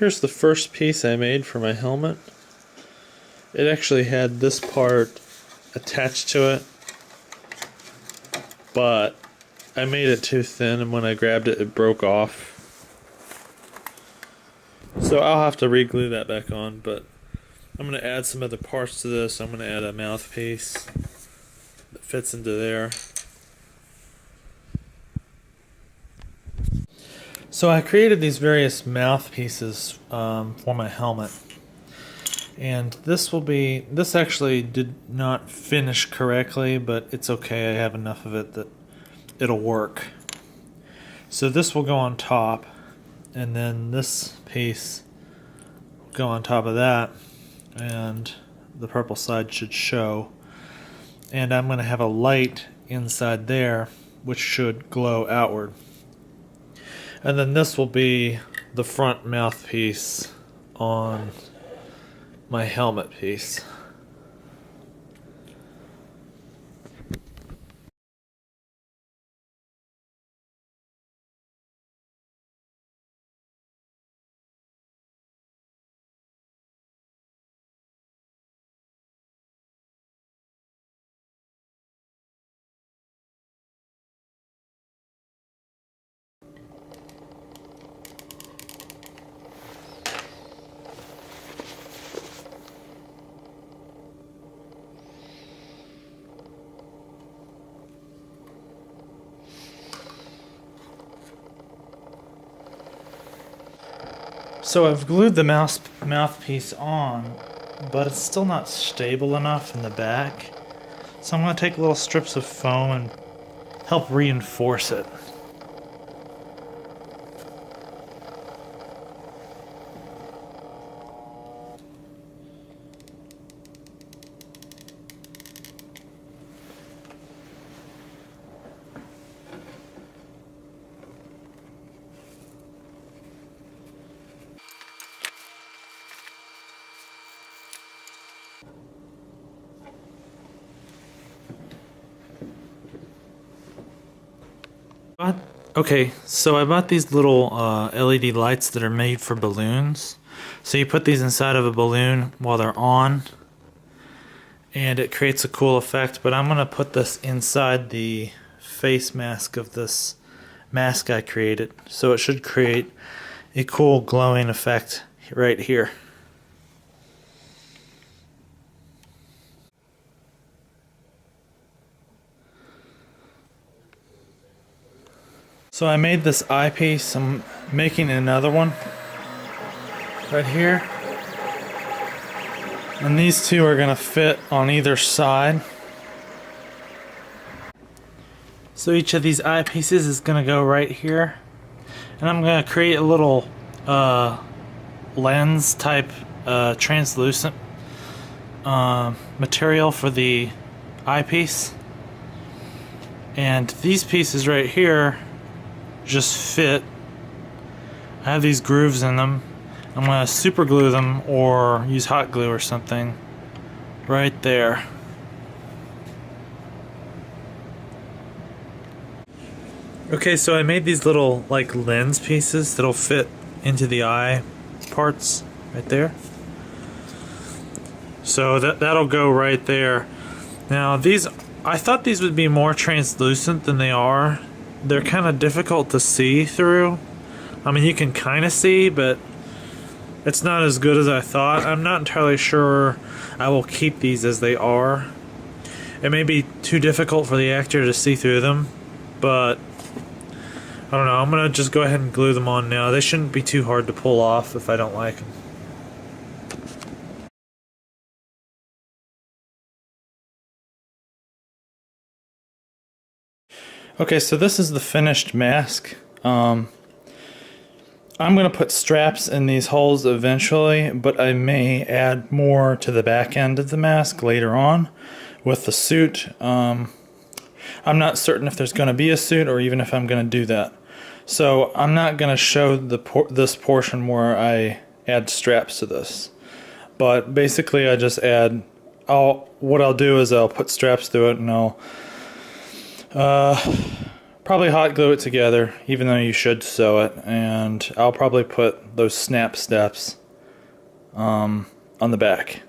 here's the first piece I made for my helmet. It actually had this part attached to it, but I made it too thin, and when I grabbed it, it broke off. So I'll have to re-glue that back on, but I'm going to add some other parts to this. I'm going to add a mouthpiece that fits into there. So I created these various mouthpieces for my helmet. And this actually did not finish correctly, but it's okay. I have enough of it that it'll work. So this will go on top, and then this piece will go on top of that, and the purple side should show. And I'm going to have a light inside there, which should glow outward. And then this will be the front mouthpiece on my helmet piece. So I've glued the mouthpiece on, but it's still not stable enough in the back. So I'm going to take little strips of foam and help reinforce it. Okay, so I bought these little LED lights that are made for balloons. So you put these inside of a balloon while they're on, and it creates a cool effect. But I'm going to put this inside the face mask of this mask I created. So it should create a cool glowing effect right here. So I made this eyepiece. I'm making another one right here. And these two are going to fit on either side. So each of these eyepieces is going to go right here. And I'm going to create a little lens type translucent material for the eyepiece. And these pieces right here just fit. I have these grooves in them. I'm going to super glue them or use hot glue or something right there. Okay, so I made these little like lens pieces that'll fit into the eye parts right there. So that'll go right there. Now these, I thought these would be more translucent than they are. They're kind of difficult to see through. I mean, you can kind of see, but it's not as good as I thought. I'm not entirely sure I will keep these as they are. It may be too difficult for the actor to see through them, but I don't know. I'm going to just go ahead and glue them on now. They shouldn't be too hard to pull off if I don't like them. Okay, so this is the finished mask. I'm going to put straps in these holes eventually, but I may add more to the back end of the mask later on with the suit. I'm not certain if there's going to be a suit or even if I'm going to do that. So I'm not going to show this portion where I add straps to this. But basically I just add, what I'll do is I'll put straps through it, and I'll probably hot glue it together, even though you should sew it, and I'll probably put those snap steps on the back.